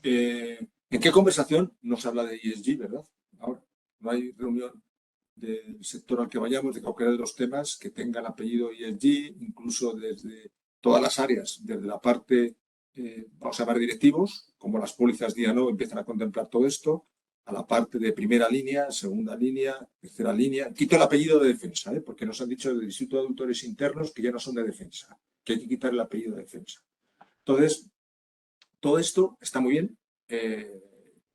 ¿En qué conversación no se habla de ESG, verdad? Ahora, no hay reunión del sector al que vayamos, de cualquiera de los temas que tengan apellido ESG, incluso desde todas las áreas, desde la parte, vamos a llamar directivos, como las pólizas D&O empiezan a contemplar todo esto, a la parte de primera línea, segunda línea, tercera línea. Quito el apellido de defensa, porque nos han dicho del Instituto de Auditores Internos que ya no son de defensa, que hay que quitar el apellido de defensa. Entonces, todo esto está muy bien,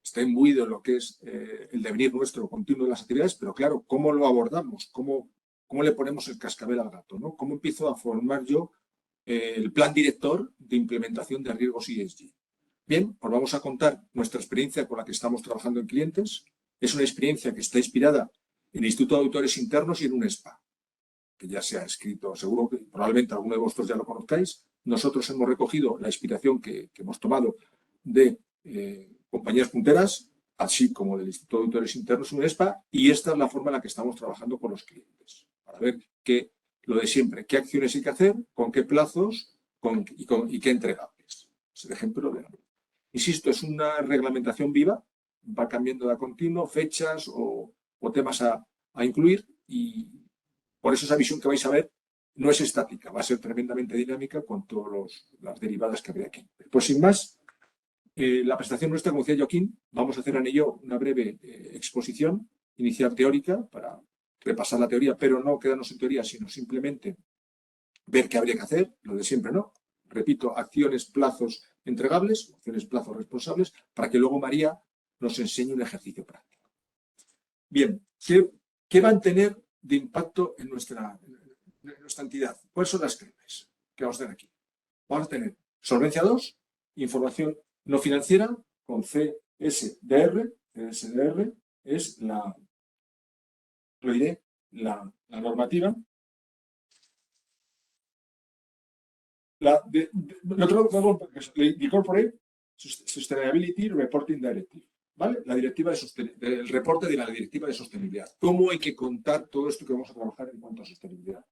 está imbuido en lo que es el devenir nuestro continuo de las actividades, pero claro, ¿cómo lo abordamos? ¿Cómo le ponemos el cascabel al gato, ¿no? ¿Cómo empiezo a formar yo el plan director de implementación de riesgos ESG? Bien, pues vamos a contar nuestra experiencia con la que estamos trabajando en clientes. Es una experiencia que está inspirada en el Instituto de Auditores Internos y en un SPA, que ya se ha escrito, seguro que probablemente alguno de vosotros ya lo conozcáis. Nosotros hemos recogido la inspiración que hemos tomado de compañías punteras, así como del Instituto de Auditores Internos, UNESPA, y esta es la forma en la que estamos trabajando con los clientes, para ver lo de siempre, qué acciones hay que hacer, con qué plazos y qué entregables. Es el ejemplo de la... Insisto, es una reglamentación viva, va cambiando de continuo, fechas o temas a incluir, y por eso esa visión que vais a ver no es estática, va a ser tremendamente dinámica con todas las derivadas que habrá aquí. Pues sin más, la presentación nuestra, como decía Joaquín, vamos a hacer en ello una breve exposición inicial teórica para repasar la teoría, pero no quedarnos en teoría, sino simplemente ver qué habría que hacer, lo de siempre, ¿no? Repito, acciones, plazos entregables, acciones, plazos responsables, para que luego María nos enseñe un ejercicio práctico. Bien, ¿qué van a tener de impacto en nuestra entidad? ¿Cuáles son las claves que vamos a tener aquí? Vamos a tener solvencia 2, información no financiera, con CSDR. CSDR es la normativa. The Corporate Sustainability Reporting Directive. ¿Vale? La directiva del reporte de la directiva de sostenibilidad. ¿Cómo hay que contar todo esto que vamos a trabajar en cuanto a sostenibilidad?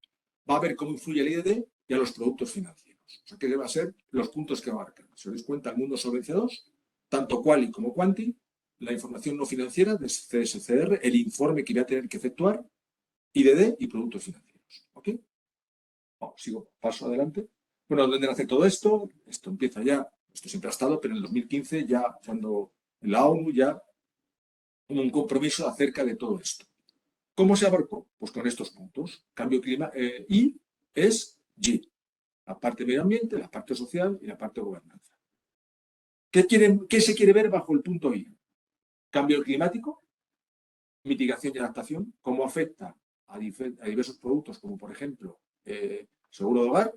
Va a ver cómo influye el IDD y a los productos financieros. O sea, que van a ser los puntos que abarcan. Si os dais cuenta, el mundo solvencia 2, tanto quali como quanti, la información no financiera de CSCR, el informe que voy a tener que efectuar, IDD y productos financieros. ¿Ok? Sigo, paso adelante. Bueno, ¿dónde nace todo esto? Esto empieza ya, esto siempre ha estado, pero en el 2015 ya cuando la ONU ya tuvo un compromiso acerca de todo esto. ¿Cómo se abarcó? Pues con estos puntos. Cambio climático. Y es G. La parte medio ambiente, la parte social y la parte gobernanza. ¿Qué se quiere ver bajo el punto I? Cambio climático, mitigación y adaptación, cómo afecta a diversos productos, como por ejemplo seguro de hogar,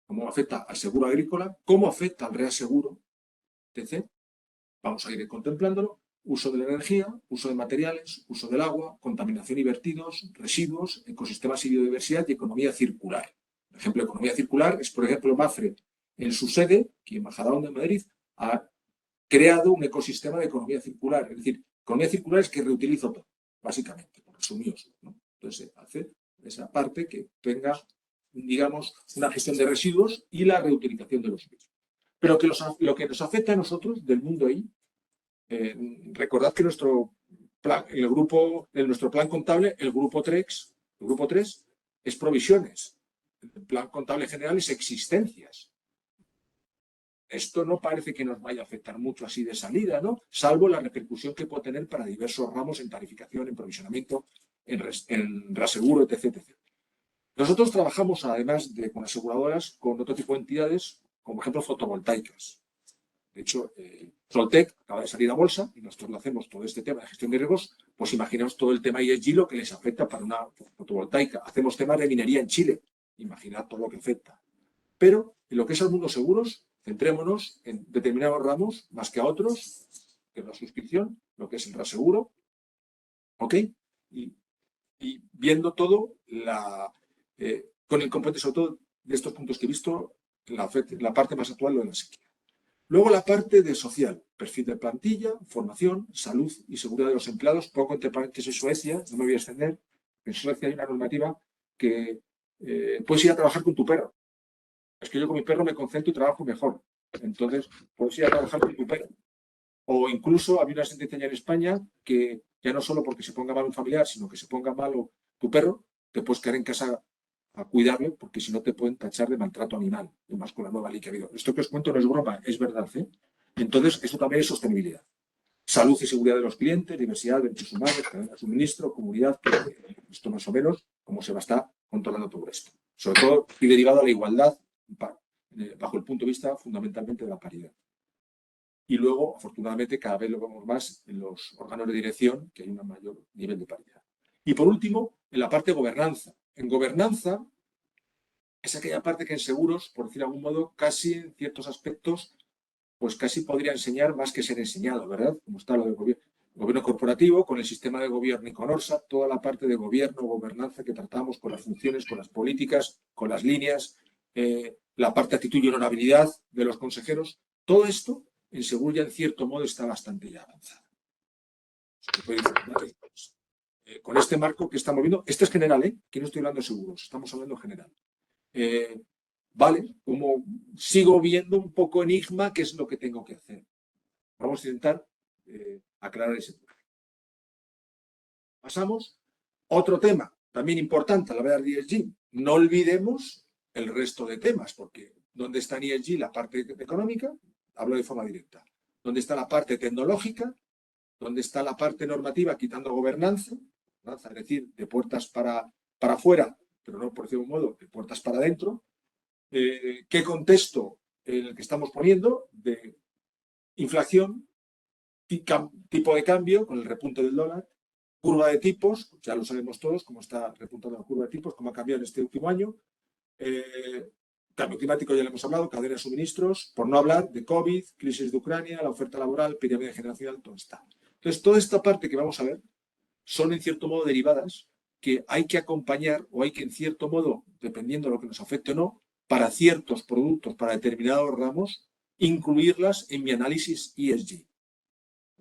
cómo afecta al seguro agrícola, cómo afecta al reaseguro, etc. Vamos a ir contemplándolo. Uso de la energía, uso de materiales, uso del agua, contaminación y vertidos, residuos, ecosistemas y biodiversidad y economía circular. Por ejemplo, economía circular es, por ejemplo, MAFRE, en su sede, aquí en Majadahonda, en Madrid, ha creado un ecosistema de economía circular. Es decir, economía circular es que reutilizo todo, básicamente, por resumiros, ¿no? Entonces, hace esa parte que tenga, digamos, una gestión de residuos y la reutilización de los mismos. Pero que lo que nos afecta a nosotros del mundo ahí, recordad que nuestro plan, en nuestro plan contable, el grupo 3 es provisiones. El plan contable general es existencias. Esto no parece que nos vaya a afectar mucho así de salida, ¿no? Salvo la repercusión que puede tener para diversos ramos en tarificación, en provisionamiento, en reaseguro, etc. Nosotros trabajamos, además con aseguradoras, con otro tipo de entidades, como por ejemplo fotovoltaicas. De hecho, Soltec acaba de salir a bolsa y nosotros lo hacemos todo este tema de gestión de riesgos. Pues imaginaos todo el tema ESG, lo que les afecta para una fotovoltaica. Hacemos temas de minería en Chile. Imaginad todo lo que afecta. Pero en lo que es el mundo seguros, centrémonos en determinados ramos más que a otros, que es la suscripción, lo que es el reaseguro, ¿ok? Y viendo todo con el componente, sobre todo, de estos puntos que he visto, la parte más actual, lo de la sequía. Luego la parte de social, perfil de plantilla, formación, salud y seguridad de los empleados. Poco entre paréntesis Suecia, no me voy a extender. En Suecia hay una normativa que puedes ir a trabajar con tu perro. Es que yo con mi perro me concentro y trabajo mejor. Entonces, puedes ir a trabajar con tu perro. O incluso había una sentencia ya en España que ya no solo porque se ponga mal un familiar, sino que se ponga malo tu perro, te puedes quedar en casa a cuidarlo, porque si no te pueden tachar de maltrato animal, y más con la nueva ley que ha habido. Esto que os cuento no es broma, es verdad, ¿eh? Entonces, eso también es sostenibilidad. Salud y seguridad de los clientes, diversidad, derechos humanos, cadena de suministro, comunidad, esto más o menos, cómo se va a estar controlando todo esto. Sobre todo, y derivado a la igualdad, bajo el punto de vista fundamentalmente de la paridad. Y luego, afortunadamente, cada vez lo vemos más en los órganos de dirección, que hay un mayor nivel de paridad. Y por último, en la parte de gobernanza. En gobernanza es aquella parte que en seguros, por decir de algún modo, casi en ciertos aspectos, pues casi podría enseñar más que ser enseñado, ¿verdad? Como está lo del gobierno corporativo, con el sistema de gobierno y con ORSA, toda la parte de gobierno, gobernanza que tratamos con las funciones, con las políticas, con las líneas, la parte de actitud y honorabilidad de los consejeros, todo esto en seguro ya en cierto modo está bastante ya avanzado. Con este marco que estamos viendo, este es general, ¿eh? Que no estoy hablando de seguros, estamos hablando general. Vale, como sigo viendo un poco enigma, ¿qué es lo que tengo que hacer? Vamos a intentar aclarar ese punto. Pasamos. Otro tema, también importante a la hora de ESG. No olvidemos el resto de temas, porque ¿dónde está en ESG la parte económica? Hablo de forma directa. ¿Dónde está la parte tecnológica? ¿Dónde está la parte normativa quitando gobernanza? Es decir, de puertas para afuera, pero no por decir un modo, de puertas para adentro. ¿Qué contexto en el que estamos poniendo de inflación, tipo de cambio con el repunte del dólar, curva de tipos, ya lo sabemos todos cómo está repuntando la curva de tipos, cómo ha cambiado en este último año, cambio climático ya lo hemos hablado, cadena de suministros, por no hablar de COVID, crisis de Ucrania, la oferta laboral, pirámide generacional, todo está. Entonces, toda esta parte que vamos a ver son en cierto modo derivadas que hay que acompañar o hay que en cierto modo, dependiendo de lo que nos afecte o no, para ciertos productos, para determinados ramos, incluirlas en mi análisis ESG.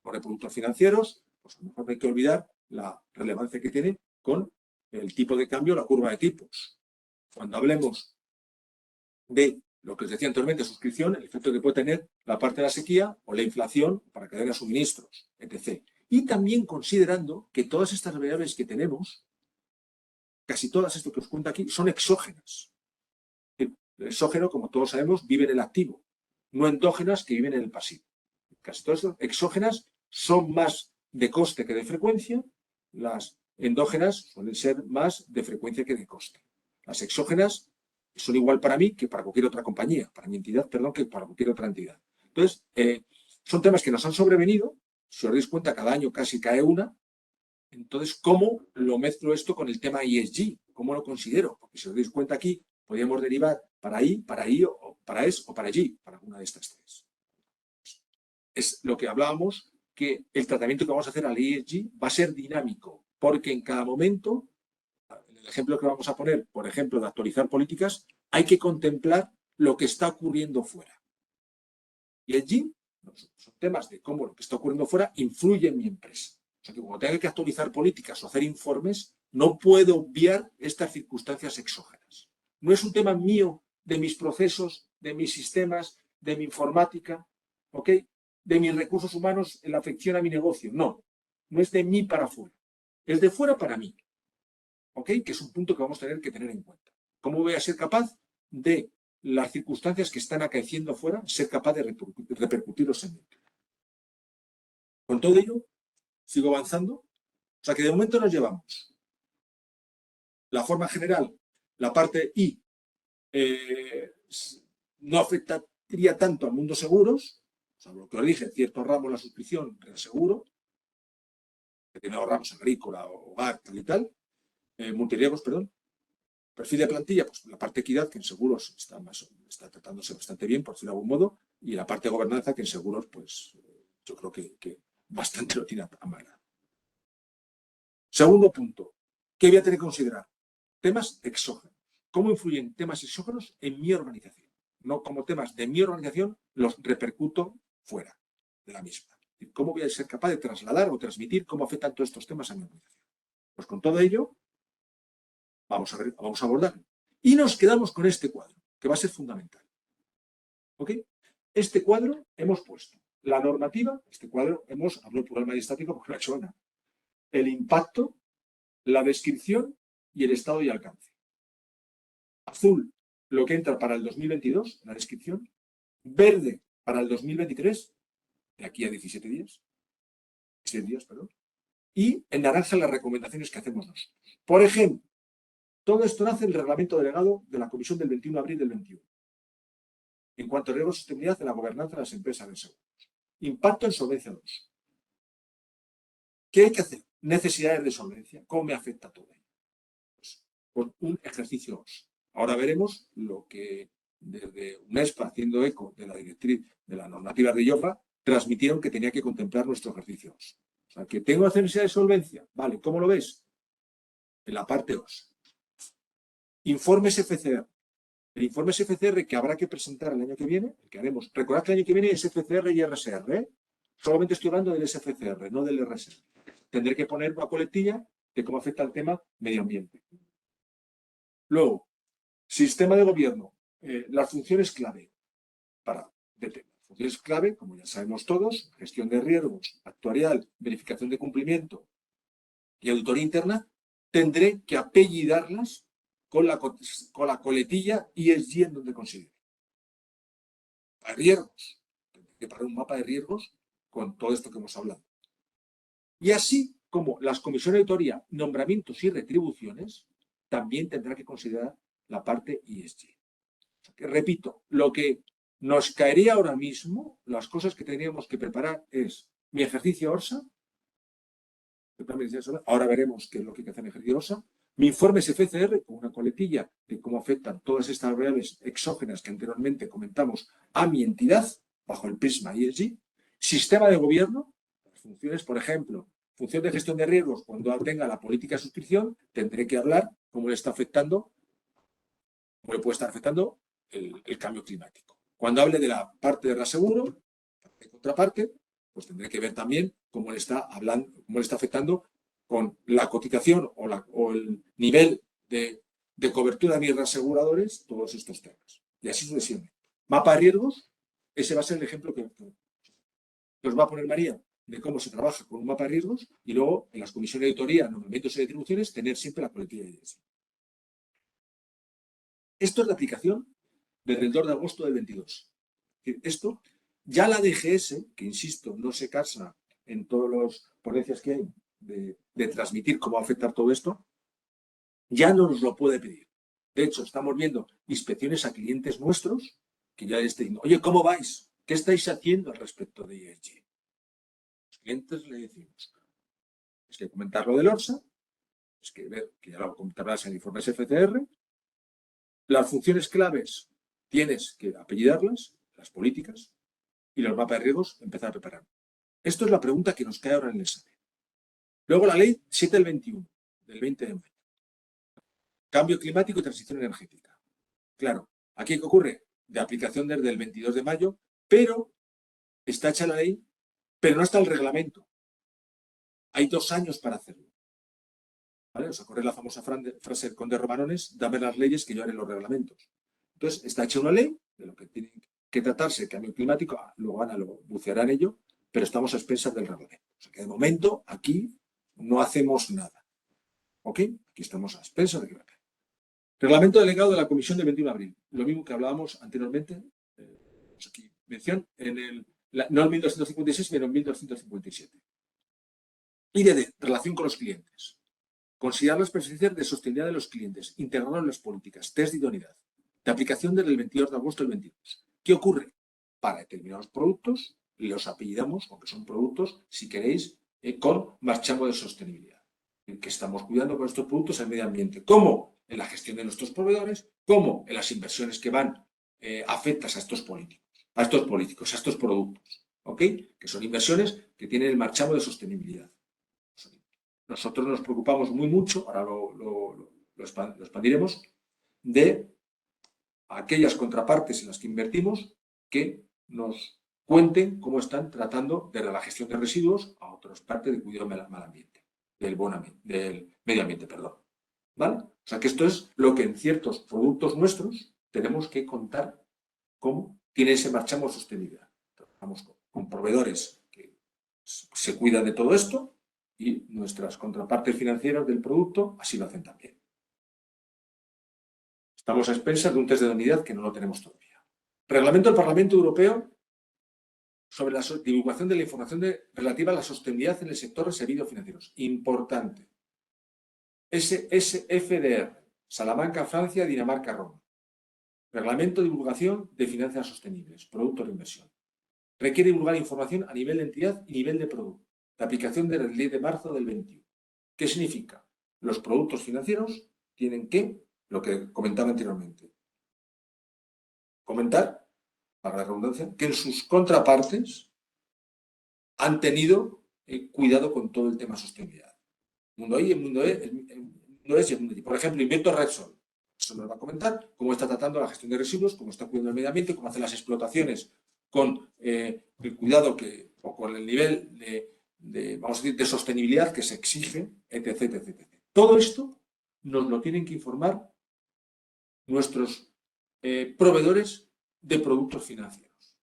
Por productos financieros, pues a lo mejor no hay que olvidar la relevancia que tiene con el tipo de cambio, la curva de tipos. Cuando hablemos de lo que os decía anteriormente, suscripción, el efecto que puede tener la parte de la sequía o la inflación para cadena de suministros, etc. Y también considerando que todas estas variables que tenemos, casi todas esto que os cuento aquí, son exógenas. El exógeno, como todos sabemos, vive en el activo, no endógenas que viven en el pasivo. Casi todas estas exógenas son más de coste que de frecuencia, las endógenas suelen ser más de frecuencia que de coste. Las exógenas son igual para mí que para cualquier otra compañía, para mi entidad, perdón, que para cualquier otra entidad. Entonces, son temas que nos han sobrevenido, si os dais cuenta, cada año casi cae una. Entonces, ¿cómo lo mezclo esto con el tema ESG? ¿Cómo lo considero? Porque si os dais cuenta aquí, podríamos derivar para I, o para ES o para G, para alguna de estas tres. Es lo que hablábamos, que el tratamiento que vamos a hacer al ESG va a ser dinámico, porque en cada momento, en el ejemplo que vamos a poner, por ejemplo, de actualizar políticas, hay que contemplar lo que está ocurriendo fuera. ESG son temas de cómo lo que está ocurriendo fuera influye en mi empresa. O sea, que cuando tenga que actualizar políticas o hacer informes, no puedo obviar estas circunstancias exógenas. No es un tema mío, de mis procesos, de mis sistemas, de mi informática, ¿ok? De mis recursos humanos en la afección a mi negocio. No, no es de mí para afuera. Es de fuera para mí. ¿Ok? Que es un punto que vamos a tener que tener en cuenta. ¿Cómo voy a ser capaz de las circunstancias que están acaeciendo fuera, ser capaz de repercutirlos en mí? Con todo ello, sigo avanzando. O sea que de momento nos llevamos la forma general, la parte I, no afectaría tanto al mundo seguros, o sea, lo que os dije, ciertos ramos la suscripción del seguro, determinados ramos agrícola, hogar, tal y tal, multiriegos, perdón. Perfil de plantilla, pues la parte equidad, que en seguros está tratándose bastante bien, por decirlo de algún modo, y la parte de gobernanza, que en seguros, pues yo creo que bastante lo tiene a mano. Segundo punto, ¿qué voy a tener que considerar? Temas exógenos. ¿Cómo influyen temas exógenos en mi organización? No como temas de mi organización los repercuto fuera de la misma. ¿Cómo voy a ser capaz de trasladar o transmitir cómo afectan todos estos temas a mi organización? Pues con todo ello, vamos a abordarlo. Y nos quedamos con este cuadro, que va a ser fundamental. ¿Ok? Este cuadro hemos puesto la normativa, este cuadro hablo plural majestático porque lo ha hecho Ana, el impacto, la descripción y el estado y alcance. Azul, lo que entra para el 2022, la descripción. Verde, para el 2023, de aquí a 17 días. 16 días, perdón. Y en naranja, las recomendaciones que hacemos nosotros. Por ejemplo, todo esto nace en el reglamento delegado de la Comisión del 21 de abril del 21. En cuanto a riesgo de sostenibilidad en la gobernanza de las empresas de seguros. Impacto en solvencia 2. ¿Qué hay que hacer? Necesidades de solvencia. ¿Cómo me afecta todo ello? Pues, con un ejercicio 2. Ahora veremos lo que desde UNESPA, haciendo eco de la directriz de la normativa de IOPA, transmitieron que tenía que contemplar nuestro ejercicio 2. O sea, que tengo necesidad de solvencia. Vale, ¿cómo lo ves? En la parte 2. Informes FCR. El informe SFCR que habrá que presentar el año que viene, el que haremos. Recordad que el año que viene es SFCR y RSR. ¿Eh? Solamente estoy hablando del SFCR, no del RSR. Tendré que poner una coletilla de cómo afecta el tema medio ambiente. Luego, sistema de gobierno. Las funciones clave para DT. Funciones clave, como ya sabemos todos, gestión de riesgos, actuarial, verificación de cumplimiento y auditoría interna, tendré que apellidarlas con la coletilla ESG en donde considere. Para riesgos. Tendré que parar un mapa de riesgos con todo esto que hemos hablado. Y así como las comisiones de auditoría, nombramientos y retribuciones, también tendrá que considerar la parte ESG. O sea, que, repito, lo que nos caería ahora mismo, las cosas que tendríamos que preparar es mi ejercicio ORSA, ahora veremos qué es lo que hay que hacer en ejercicio ORSA, mi informe SFCR con una coletilla de cómo afectan todas estas variables exógenas que anteriormente comentamos a mi entidad bajo el prisma ESG, sistema de gobierno, las funciones, por ejemplo, función de gestión de riesgos, cuando tenga la política de suscripción, tendré que hablar cómo le está afectando, cómo le puede estar afectando el cambio climático. Cuando hable de la parte de reaseguro, de contraparte, pues tendré que ver también cómo le está afectando con la cotización o el nivel de cobertura de mis reaseguradores, todos estos temas. Y así sucesivamente. Mapa de riesgos, ese va a ser el ejemplo que os va a poner María de cómo se trabaja con un mapa de riesgos y luego en las comisiones de auditoría, nombramientos y retribuciones, tener siempre la coletilla de IES. Esto es de aplicación desde el 2 de agosto del 22. Esto, ya la DGS, que insisto, no se casa en todas las ponencias que hay de transmitir cómo va a afectar todo esto, ya no nos lo puede pedir. De hecho, estamos viendo inspecciones a clientes nuestros que ya les dicen, oye, ¿cómo vais? ¿Qué estáis haciendo al respecto de ESG? Los clientes le decimos, es que comentar lo del ORSA, es que ver, que ya lo comentarás en el informe SFCR, las funciones claves tienes que apellidarlas, las políticas, y los mapas de riesgos empezar a preparar. Esto es la pregunta que nos cae ahora en el examen. Luego la ley 7 del 21, del 20 de mayo. Cambio climático y transición energética. Claro, ¿aquí qué ocurre? De aplicación desde el 22 de mayo, pero está hecha la ley, pero no está el reglamento. Hay 2 años para hacerlo. ¿Vale? ¿Os acordáis la famosa frase del conde Romanones? Dame las leyes que yo haré los reglamentos. Entonces, está hecha una ley de lo que tiene que tratarse el cambio climático, luego Ana lo buceará en ello, pero estamos a expensas del reglamento. O sea que de momento aquí no hacemos nada. ¿Ok? Aquí estamos a expensas del reglamento. Reglamento delegado de la Comisión del 21 de abril. Lo mismo que hablábamos anteriormente. Aquí mención no el 1256, sino el 1257. IDD, relación con los clientes. Considerar las presencias de sostenibilidad de los clientes, integrarlo en las políticas, test de idoneidad, de aplicación desde el 22 de agosto del 22. ¿Qué ocurre? Para determinados productos, los apellidamos, aunque son productos, si queréis, con marchamo de sostenibilidad. En que estamos cuidando con estos productos el medio ambiente. ¿Cómo? En la gestión de nuestros proveedores, como en las inversiones que van afectas a estos políticos, a estos productos. ¿Ok? Que son inversiones que tienen el marchamo de sostenibilidad. Nosotros nos preocupamos muy mucho, ahora lo expandiremos, de aquellas contrapartes en las que invertimos que nos cuenten cómo están tratando desde la gestión de residuos a otras partes de cuidado del ambiente, del medio ambiente, perdón. ¿Vale? O sea que esto es lo que en ciertos productos nuestros tenemos que contar cómo tiene ese marchamo de sostenibilidad. Trabajamos con con proveedores que se cuidan de todo esto y nuestras contrapartes financieras del producto así lo hacen también. Estamos a expensas de un test de idoneidad que no lo tenemos todavía. Reglamento del Parlamento Europeo sobre la divulgación de la información relativa a la sostenibilidad en el sector de servicios financieros. Importante. SFDR, Salamanca, Francia, Dinamarca, Roma. Reglamento de divulgación de finanzas sostenibles, productos de inversión. Requiere divulgar información a nivel de entidad y nivel de producto. La aplicación de la ley de marzo del 21. ¿Qué significa? Los productos financieros tienen que, lo que comentaba anteriormente, comentar, para la redundancia, que en sus contrapartes han tenido cuidado con todo el tema sostenibilidad. El mundo I, el mundo E, el mundo S y el mundo I. Por ejemplo, Invento Repsol. Eso nos va a comentar cómo está tratando la gestión de residuos, cómo está cuidando el medio ambiente, cómo hace las explotaciones con el cuidado o con el nivel vamos a decir, de sostenibilidad que se exige, etc, etc, etc. Todo esto nos lo tienen que informar nuestros proveedores de productos financieros.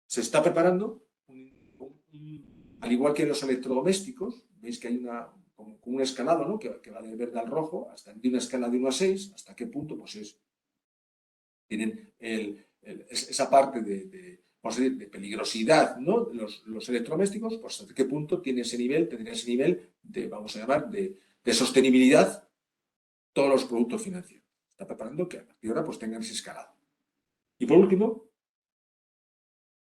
Se está preparando, al igual que en los electrodomésticos, veis que hay como un escalado, ¿no? que va de verde al rojo, hasta de una escala de 1 a 6, hasta qué punto pues tienen esa parte vamos a decir, de peligrosidad, ¿no? Los electrodomésticos, pues hasta qué punto tendría ese nivel de, vamos a llamar, de sostenibilidad todos los productos financieros. Está preparando que a partir de ahora pues tengan ese escalado. Y por último,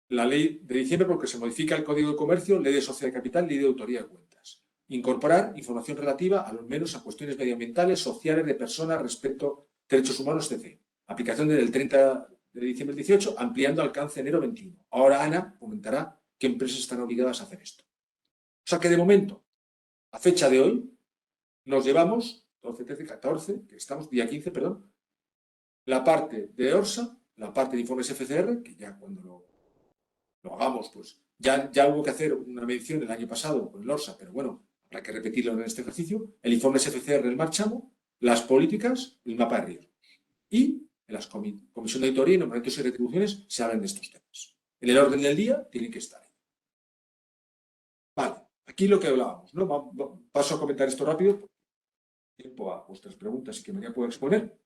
la ley de diciembre, porque se modifica el Código de Comercio, ley de sociedad de capital, ley de autoría de cuentas. Incorporar información relativa a los menos a cuestiones medioambientales, sociales, de personas, respecto a derechos humanos, etc. Aplicación desde el 30 de diciembre del 18, ampliando alcance enero 21. Ahora Ana comentará qué empresas están obligadas a hacer esto. O sea que de momento, a fecha de hoy, nos llevamos 12, 13, 14, que estamos, día 15, perdón, la parte de ORSA, la parte de informes FCR, que ya cuando lo hagamos, pues ya hubo que hacer una medición el año pasado con el ORSA, pero bueno, habrá que repetirlo en este ejercicio, el informe FCR del Marchamo, las políticas, el mapa de riesgos. Y en las comisión de auditoría y nombramientos y retribuciones se hablan de estos temas. En el orden del día tienen que estar ahí. Vale, aquí lo que hablábamos, ¿no? Paso a comentar esto rápido, tiempo a vuestras preguntas y que María pueda exponer.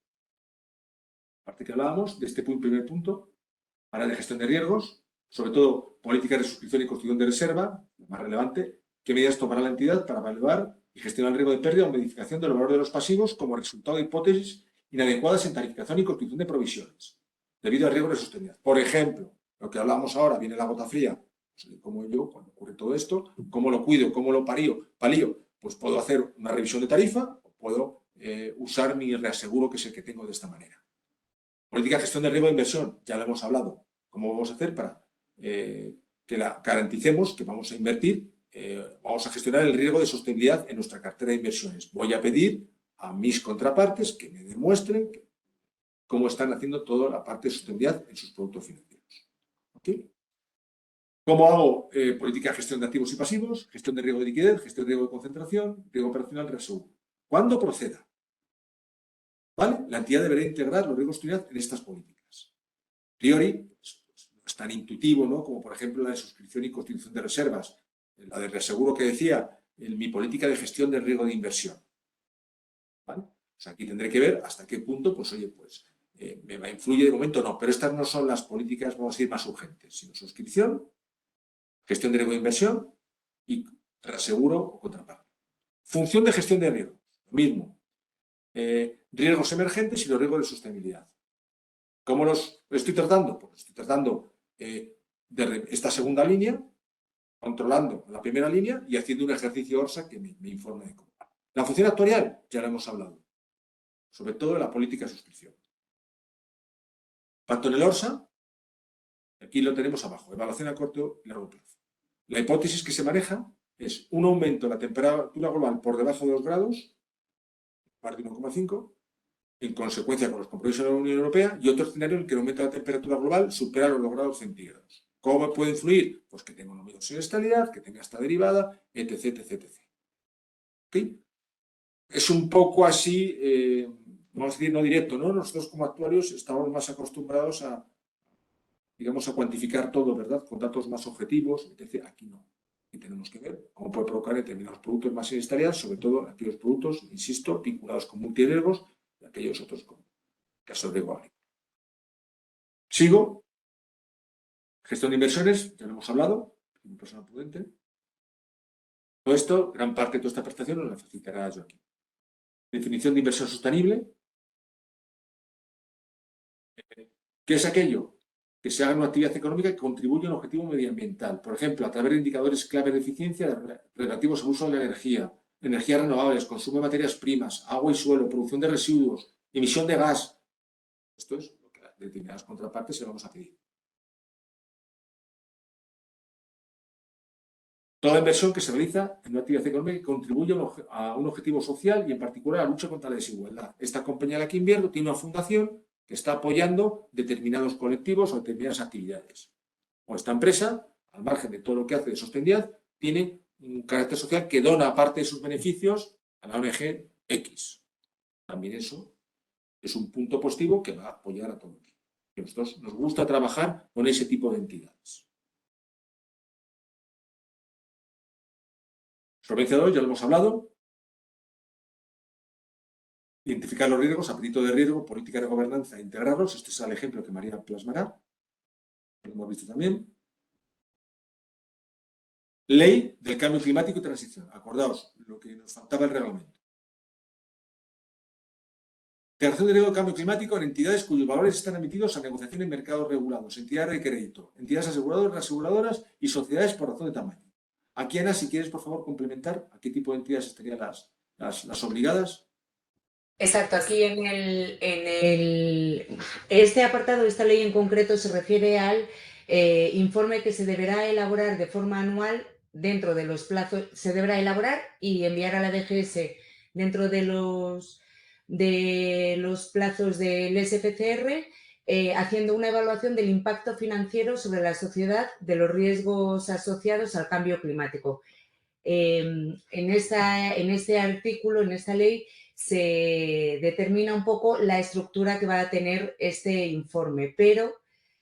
Aparte que hablábamos de este primer punto, área de gestión de riesgos, sobre todo políticas de suscripción y constitución de reserva, lo más relevante, qué medidas tomará la entidad para evaluar y gestionar el riesgo de pérdida o modificación del valor de los pasivos como resultado de hipótesis inadecuadas en tarificación y constitución de provisiones, debido al riesgo de sostenibilidad. Por ejemplo, lo que hablamos ahora, viene la gota fría, pues, como yo, cuando ocurre todo esto, cómo lo cuido, cómo lo palío, pues puedo hacer una revisión de tarifa o puedo usar mi reaseguro, que es el que tengo de esta manera. Política de gestión de riesgo de inversión, ya lo hemos hablado. ¿Cómo vamos a hacer para que garanticemos que vamos a invertir, vamos a gestionar el riesgo de sostenibilidad en nuestra cartera de inversiones? Voy a pedir a mis contrapartes que me demuestren cómo están haciendo toda la parte de sostenibilidad en sus productos financieros. ¿Okay? ¿Cómo hago política de gestión de activos y pasivos? Gestión de riesgo de liquidez, gestión de riesgo de concentración, riesgo operacional, reaseguro. ¿Cuándo proceda? ¿Vale? La entidad deberá integrar los riesgos de sostenibilidad en estas políticas. A priori, pues, no es tan intuitivo, ¿no? Como por ejemplo la de suscripción y constitución de reservas, la de reaseguro que decía, mi política de gestión del riesgo de inversión. ¿Vale? O sea, aquí tendré que ver hasta qué punto, pues oye, pues me influye de momento, no, pero estas no son las políticas, vamos a decir, más urgentes, sino suscripción, gestión de riesgo de inversión y reaseguro o contraparte. Función de gestión de riesgo, lo mismo. Riesgos emergentes y los riesgos de sostenibilidad. ¿Cómo los estoy tratando? Pues estoy tratando de esta segunda línea, controlando la primera línea y haciendo un ejercicio ORSA que me informe de cómo. La función actuarial, ya lo hemos hablado, sobre todo en la política de suscripción. Tanto en el ORSA, aquí lo tenemos abajo, evaluación a corto y largo plazo. La hipótesis que se maneja es un aumento de la temperatura global por debajo de 2 grados, más de 1,5, en consecuencia con los compromisos de la Unión Europea, y otro escenario en el que el aumento de la temperatura global supera los 2 grados centígrados. ¿Cómo puede influir? Pues que tenga una mayor estabilidad, que tenga esta derivada, etc, etc, etc. ¿Okay? Es un poco así, vamos a decir, no directo, ¿no? Nosotros como actuarios estamos más acostumbrados a digamos, a cuantificar todo, ¿verdad? Con datos más objetivos, etc. Aquí no. Aquí tenemos que ver cómo puede provocar determinados productos más siniestralidad, sobre todo aquellos productos, insisto, vinculados con multirriesgos y aquellos otros con casos de igual. Sigo. Gestión de inversiones, ya lo hemos hablado, como persona prudente. Todo esto, gran parte de toda esta prestación nos la facilitará Joaquín. Definición de inversión sostenible. ¿Qué es aquello? Que se haga una actividad económica que contribuya a un objetivo medioambiental. Por ejemplo, a través de indicadores clave de eficiencia relativos al uso de la energía, energías renovables, consumo de materias primas, agua y suelo, producción de residuos, emisión de gas. Esto es lo que a determinadas contrapartes se vamos a pedir. Toda inversión que se realiza en una actividad económica que contribuye a un objetivo social y en particular a la lucha contra la desigualdad. Esta compañía a la que invierto tiene una fundación que está apoyando determinados colectivos o determinadas actividades. O esta empresa, al margen de todo lo que hace de sostenibilidad, tiene un carácter social que dona parte de sus beneficios a la ONG X. También eso es un punto positivo que va a apoyar a todos. A nosotros nos gusta trabajar con ese tipo de entidades. Solvencia 2, ya lo hemos hablado. Identificar los riesgos, apetito de riesgo, política de gobernanza e integrarlos. Este es el ejemplo que María plasmará. Lo hemos visto también. Ley del cambio climático y transición. Acordaos, lo que nos faltaba el reglamento. Integración de riesgo del cambio climático en entidades cuyos valores están emitidos a negociación en mercados regulados, entidades de crédito, entidades aseguradoras y sociedades por razón de tamaño. Aquí, Ana, si quieres, por favor, complementar a qué tipo de entidades estarían las obligadas. Exacto, aquí este apartado de esta ley en concreto se refiere al informe que se deberá elaborar de forma anual dentro de los plazos, se deberá elaborar y enviar a la DGS dentro de los plazos del SFCR, haciendo una evaluación del impacto financiero sobre la sociedad de los riesgos asociados al cambio climático. En este artículo, en esta ley, se determina un poco la estructura que va a tener este informe, pero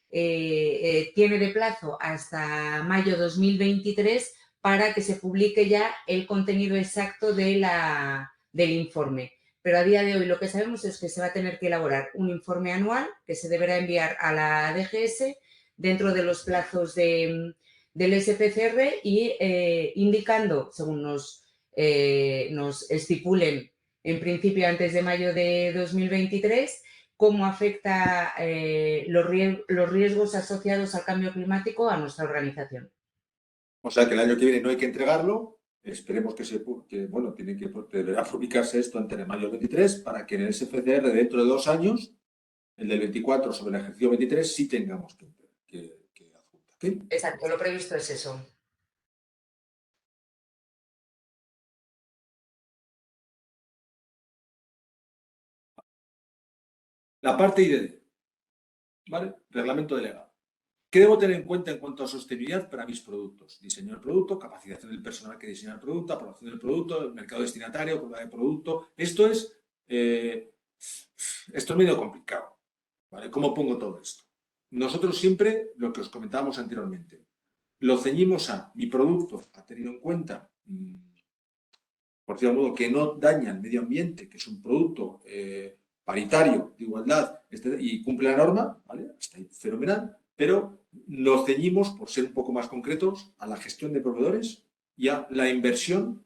tiene de plazo hasta mayo 2023 para que se publique ya el contenido exacto del informe. Pero a día de hoy lo que sabemos es que se va a tener que elaborar un informe anual que se deberá enviar a la DGS dentro de los plazos del SPCR y indicando, según nos estipulen en principio antes de mayo de 2023, cómo afecta los riesgos asociados al cambio climático a nuestra organización. O sea que el año que viene no hay que entregarlo. Esperemos deberá publicarse esto antes de mayo del 23 para que en el SFCR dentro de 2 años, el del 24 sobre el ejercicio 23, sí tengamos que adjuntar. ¿Okay? Exacto, lo previsto es eso. La parte IDD, ¿vale? Reglamento delegado. ¿Qué debo tener en cuenta en cuanto a sostenibilidad para mis productos? Diseño del producto, capacitación del personal que diseña el producto, aprobación del producto, el mercado destinatario, prueba de producto. Esto es medio complicado, ¿vale? ¿Cómo pongo todo esto? Nosotros siempre, lo que os comentábamos anteriormente, lo ceñimos a mi producto, ha tenido en cuenta, por decirlo de modo, que no daña el medio ambiente, que es un producto paritario, de igualdad, y cumple la norma, ¿vale? Está ahí fenomenal, pero nos ceñimos, por ser un poco más concretos, a la gestión de proveedores y a la inversión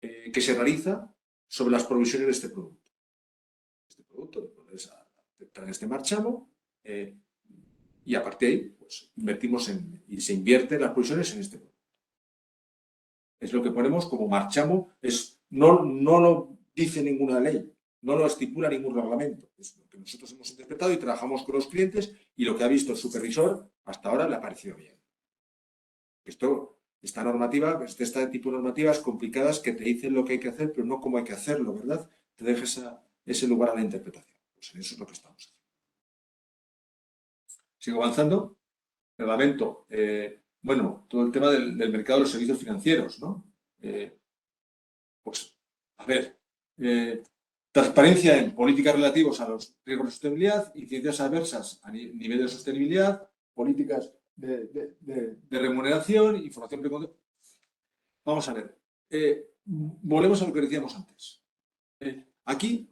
que se realiza sobre las provisiones de este producto. Este producto trae este marchamo y a partir de ahí pues, invertimos y se invierte las provisiones en este producto. Es lo que ponemos como marchamo, no lo dice ninguna ley, no lo estipula ningún reglamento. Es lo que nosotros hemos interpretado y trabajamos con los clientes y lo que ha visto el supervisor hasta ahora le ha parecido bien. Esta normativa, este tipo de normativas complicadas que te dicen lo que hay que hacer, pero no cómo hay que hacerlo, ¿verdad? Te deja ese lugar a la interpretación. Pues en eso es lo que estamos haciendo. Sigo avanzando. Reglamento. Todo el tema del mercado de los servicios financieros, ¿no? Transparencia en políticas relativas a los riesgos de sostenibilidad, incidencias adversas a nivel de sostenibilidad, políticas de remuneración, información precontractual. Vamos a ver. Volvemos a lo que decíamos antes. Aquí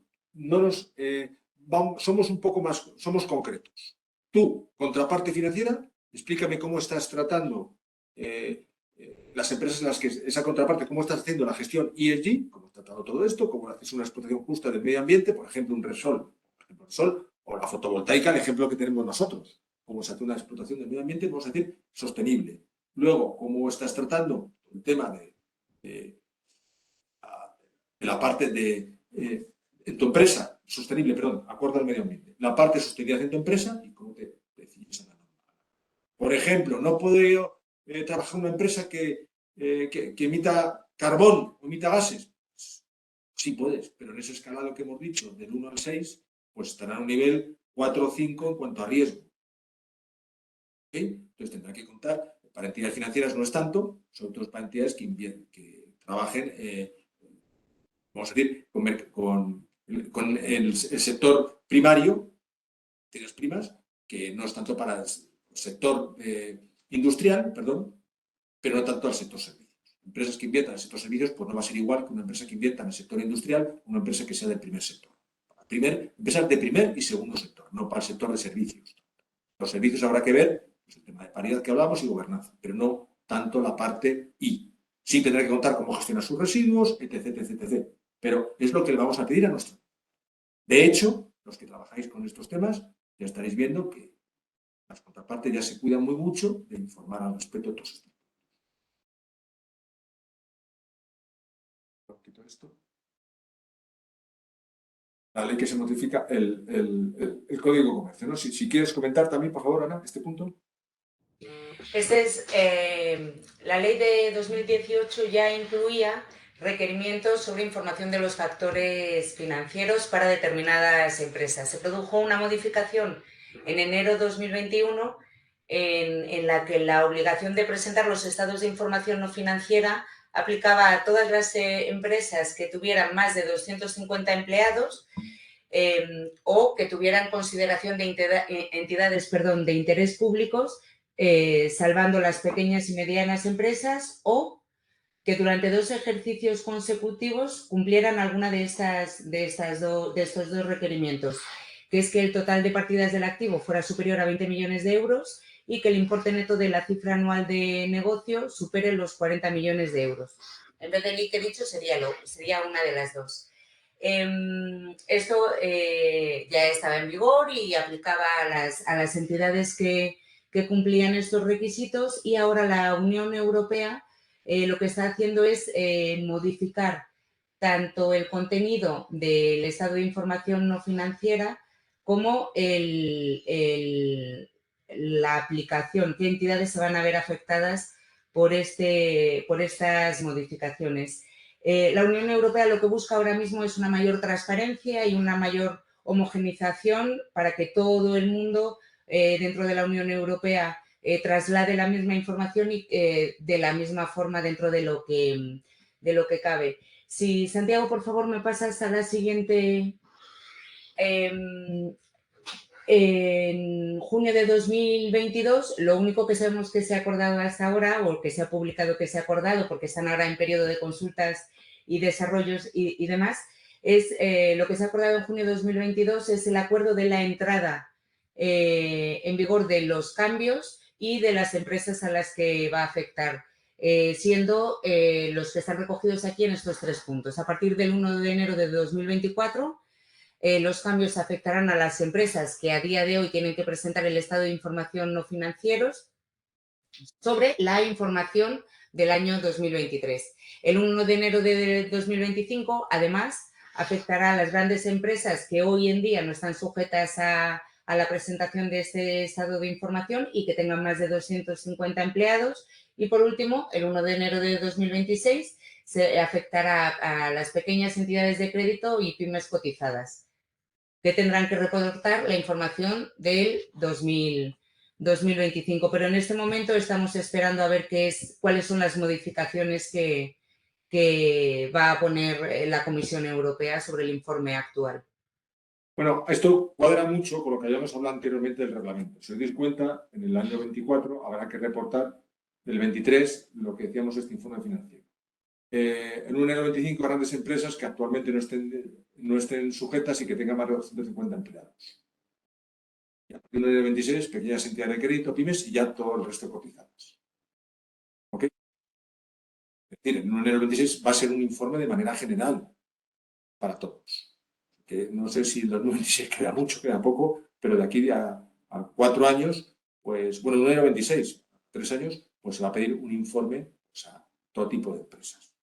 somos un poco más, somos concretos. Tú, contraparte financiera, explícame cómo estás tratando las empresas en las que esa contraparte, cómo estás haciendo la gestión ESG, cómo estás tratando todo esto, cómo haces una explotación justa del medio ambiente, por ejemplo, un Repsol, o la fotovoltaica, el ejemplo que tenemos nosotros. Cómo se hace una explotación del medio ambiente, vamos a decir, sostenible. Luego, cómo estás tratando el tema de la parte en tu empresa, sostenible, perdón, acorde al medio ambiente, la parte de sostenibilidad en tu empresa y cómo te decides a la norma. Por ejemplo, no puedo trabajar en una empresa que emita carbón o emita gases. Sí puedes, pero en ese escalado que hemos dicho, del 1 al 6, pues estará a un nivel 4 o 5 en cuanto a riesgo. ¿Okay? Entonces tendrá que contar, para entidades financieras no es tanto, sobre todo para entidades que trabajen, vamos a decir, con el sector primario, materias primas, que no es tanto para el sector industrial, perdón, pero no tanto al sector servicios. Empresas que inviertan en el sector servicios, pues no va a ser igual que una empresa que invierta en el sector industrial, una empresa que sea del primer sector. Empresas de primer y segundo sector, no para el sector de servicios. Los servicios habrá que ver, pues, el tema de paridad que hablamos y gobernanza, pero no tanto la parte I. Sí tendrá que contar cómo gestionar sus residuos, etc, etc, etc. Pero es lo que le vamos a pedir a nuestro. De hecho, los que trabajáis con estos temas, ya estaréis viendo que las contrapartes ya se cuidan muy mucho de informar al respecto de todos estos. Quito esto. La ley que se modifica el Código de Comercio, ¿no? Si quieres comentar también, por favor, Ana, este punto. Este es, la ley de 2018 ya incluía requerimientos sobre información de los factores financieros para determinadas empresas. Se produjo una modificación en enero de 2021 en la que la obligación de presentar los estados de información no financiera aplicaba a todas las empresas que tuvieran más de 250 empleados o que tuvieran consideración de entidades de interés públicos, salvando las pequeñas y medianas empresas, o que durante 2 ejercicios consecutivos cumplieran alguna de estos dos requerimientos, que es que el total de partidas del activo fuera superior a 20 millones de euros y que el importe neto de la cifra anual de negocio supere los 40 millones de euros. En vez del I que he dicho, sería una de las dos. Esto ya estaba en vigor y aplicaba a las entidades que cumplían estos requisitos, y ahora la Unión Europea lo que está haciendo es modificar tanto el contenido del estado de información no financiera como la aplicación, qué entidades se van a ver afectadas por estas modificaciones. La Unión Europea lo que busca ahora mismo es una mayor transparencia y una mayor homogeneización para que todo el mundo dentro de la Unión Europea traslade la misma información y de la misma forma dentro de lo que cabe. Si, Santiago, por favor, me pasas a la siguiente. En junio de 2022, lo único que sabemos que se ha acordado hasta ahora, o que se ha publicado que se ha acordado, porque están ahora en periodo de consultas y desarrollos y demás, es lo que se ha acordado en junio de 2022 es el acuerdo de la entrada en vigor de los cambios y de las empresas a las que va a afectar, siendo los que están recogidos aquí en estos 3 puntos. A partir del 1 de enero de 2024, los cambios afectarán a las empresas que a día de hoy tienen que presentar el estado de información no financieros sobre la información del año 2023. El 1 de enero de 2025, además, afectará a las grandes empresas que hoy en día no están sujetas a la presentación de este estado de información y que tengan más de 250 empleados. Y, por último, el 1 de enero de 2026 se afectará a las pequeñas entidades de crédito y pymes cotizadas, que tendrán que reportar la información del 2025. Pero en este momento estamos esperando a ver cuáles son las modificaciones que va a poner la Comisión Europea sobre el informe actual. Bueno, esto cuadra mucho con lo que habíamos hablado anteriormente del reglamento. Si os dais cuenta, en el año 24 habrá que reportar del 23 lo que decíamos este informe financiero. En un año 25 grandes empresas que actualmente no estén sujetas y que tengan más de 250 empleados. Y a partir del año 26, pequeñas entidades de crédito, pymes y ya todo el resto cotizadas. ¿Ok? Es decir, en un año 26 va a ser un informe de manera general para todos. Que no sé si el 2026 queda mucho, queda poco, pero de aquí a 4 años, pues, bueno, en un año 26, 3 años, pues se va a pedir un informe, pues, a todo tipo de empresas.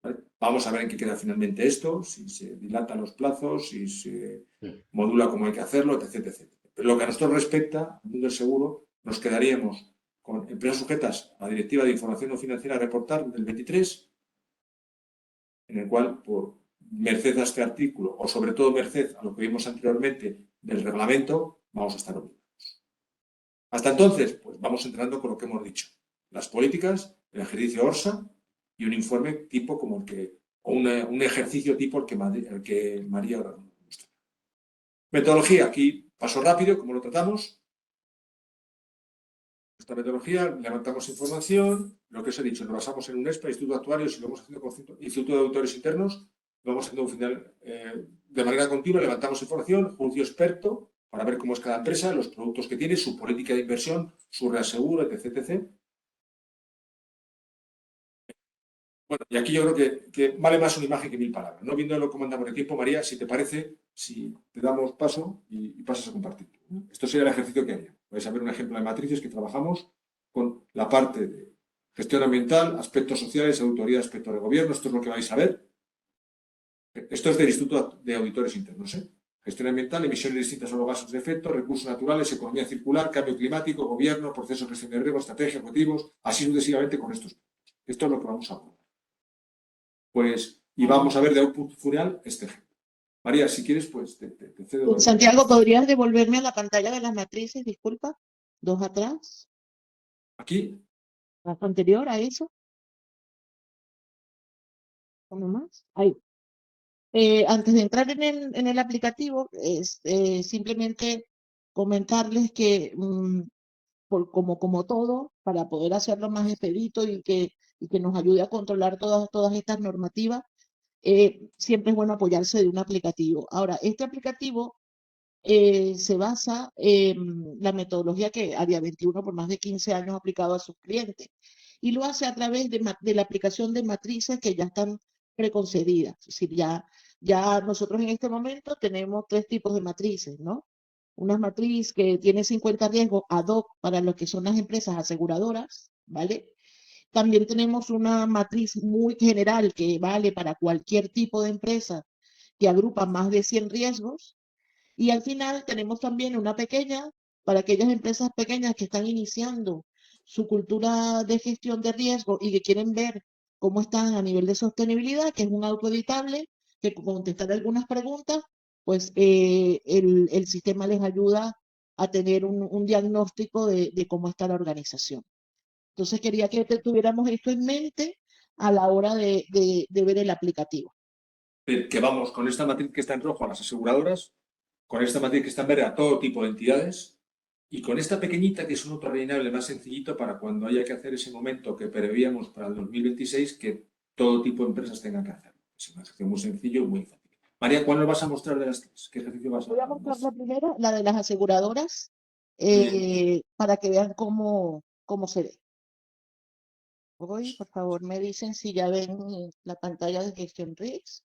¿Vale? Vamos a ver en qué queda finalmente esto, si se dilatan los plazos, si se modula como hay que hacerlo, etc, etc. Pero lo que a nosotros respecta, al mundo del seguro, nos quedaríamos con empresas sujetas a la Directiva de Información No Financiera a reportar del 23, en el cual, por merced a este artículo, o sobre todo merced a lo que vimos anteriormente del reglamento, vamos a estar obligados. Hasta entonces, pues vamos entrando con lo que hemos dicho. Las políticas, el ejercicio ORSA y un informe tipo como el que, o un ejercicio tipo el que María ahora nos muestra. Metodología, aquí paso rápido, como lo tratamos. Esta metodología, levantamos información, lo que os he dicho, nos basamos en un ESPA, Instituto de Actuarios, y lo vamos haciendo con Instituto de Auditores Internos, lo vamos haciendo de manera continua, levantamos información, juicio experto, para ver cómo es cada empresa, los productos que tiene, su política de inversión, su reaseguro, etc, etc. Bueno, y aquí yo creo que vale más una imagen que 1000 palabras. No viéndolo cómo andamos de tiempo, María, si te parece, si te damos paso y pasas a compartir. Esto sería el ejercicio que haría. Vais a ver un ejemplo de matrices que trabajamos con la parte de gestión ambiental, aspectos sociales, auditoría, aspectos de gobierno. Esto es lo que vais a ver. Esto es del Instituto de Auditores Internos. Gestión ambiental, emisiones distintas a los gases de efecto, recursos naturales, economía circular, cambio climático, gobierno, procesos de gestión de riesgo, estrategia, objetivos, así sucesivamente con estos. Esto es lo que vamos a abordar. Pues, y vamos a ver de output final este ejemplo. María, si quieres, pues te cedo. Santiago, ¿podrías devolverme a la pantalla de las matrices? Disculpa. 2 atrás. Aquí. ¿La anterior a eso? ¿Cómo más? Ahí. Antes de entrar en el aplicativo, simplemente comentarles que, como todo, para poder hacerlo más expedito y que nos ayude a controlar todas estas normativas, siempre es bueno apoyarse de un aplicativo. Ahora, este aplicativo se basa en la metodología que Área 21 por más de 15 años ha aplicado a sus clientes y lo hace a través de la aplicación de matrices que ya están preconcebidas. Es decir, ya nosotros en este momento tenemos 3 tipos de matrices, ¿no? Una matriz que tiene 50 riesgos ad hoc para lo que son las empresas aseguradoras, ¿vale? También tenemos una matriz muy general que vale para cualquier tipo de empresa que agrupa más de 100 riesgos. Y al final tenemos también una pequeña para aquellas empresas pequeñas que están iniciando su cultura de gestión de riesgo y que quieren ver cómo están a nivel de sostenibilidad, que es un autoeditable, que con contestar algunas preguntas, pues el sistema les ayuda a tener un diagnóstico de cómo está la organización. Entonces quería que tuviéramos esto en mente a la hora de ver el aplicativo. Que vamos con esta matriz que está en rojo a las aseguradoras, con esta matriz que está en verde a todo tipo de entidades, y con esta pequeñita que es un autorrellenable más sencillito para cuando haya que hacer ese momento que preveíamos para el 2026, que todo tipo de empresas tengan que hacer. Es un ejercicio muy sencillo y muy fácil. María, ¿cuál nos vas a mostrar de las tres? ¿Qué ejercicio vas a Voy a mostrar la primera, la de las aseguradoras, Bien. para que vean cómo se ve. Voy, por favor, me dicen si ya ven la pantalla de gestión RIS.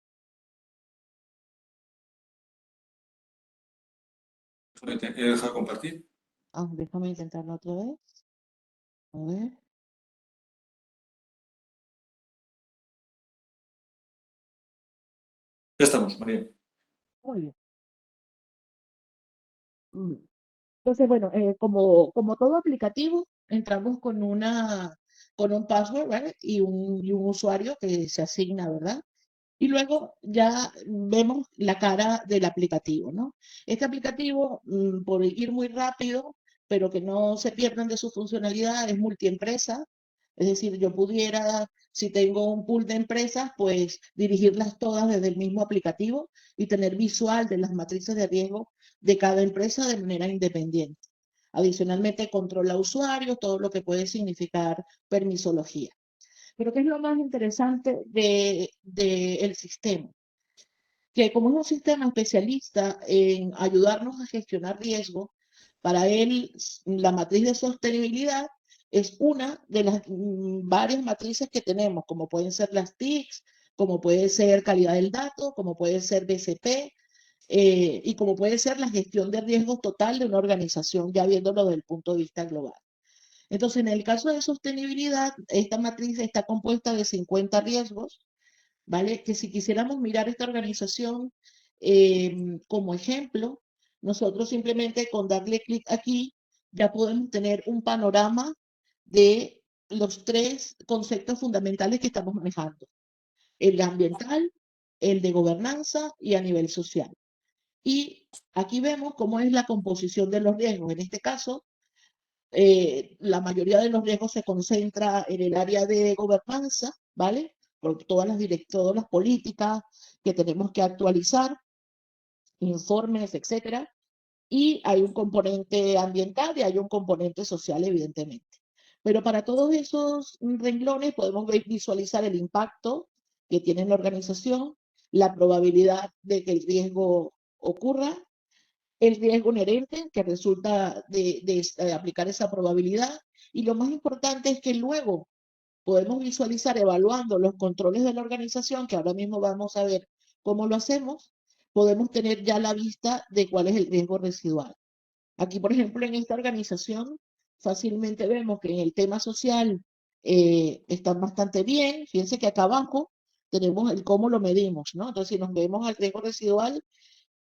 ¿He dejado compartir? Déjame intentarlo otra vez. A ver. Ya estamos, María. Muy bien. Entonces, bueno, como todo aplicativo, entramos con un password, ¿vale? Y un usuario que se asigna, ¿verdad? Y luego ya vemos la cara del aplicativo, ¿no? Este aplicativo, por ir muy rápido, pero que no se pierdan de su funcionalidad, es multiempresa. Es decir, yo pudiera Si tengo un pool de empresas, pues dirigirlas todas desde el mismo aplicativo y tener visual de las matrices de riesgo de cada empresa de manera independiente. Adicionalmente, controla usuarios, todo lo que puede significar permisología. Pero ¿qué es lo más interesante del sistema? Que como es un sistema especialista en ayudarnos a gestionar riesgo, para él la matriz de sostenibilidad es una de las varias matrices que tenemos, como pueden ser las TICs, como puede ser calidad del dato, como puede ser BCP, y como puede ser la gestión de riesgos total de una organización, ya viéndolo desde el punto de vista global. Entonces, en el caso de sostenibilidad, esta matriz está compuesta de 50 riesgos, ¿vale? Que si quisiéramos mirar esta organización como ejemplo, nosotros simplemente con darle clic aquí ya podemos tener un panorama de los 3 conceptos fundamentales que estamos manejando: el ambiental, el de gobernanza y a nivel social. Y aquí vemos cómo es la composición de los riesgos. En este caso, la mayoría de los riesgos se concentra en el área de gobernanza, ¿vale? Por todas las políticas que tenemos que actualizar, informes, etcétera. Y hay un componente ambiental y hay un componente social, evidentemente. Pero para todos esos renglones podemos visualizar el impacto que tiene la organización, la probabilidad de que el riesgo ocurra, el riesgo inherente que resulta de aplicar esa probabilidad, y lo más importante es que luego podemos visualizar evaluando los controles de la organización, que ahora mismo vamos a ver cómo lo hacemos, podemos tener ya la vista de cuál es el riesgo residual. Aquí, por ejemplo, en esta organización, fácilmente vemos que en el tema social están bastante bien. Fíjense que acá abajo tenemos el cómo lo medimos, ¿no? Entonces, si nos vemos al riesgo residual,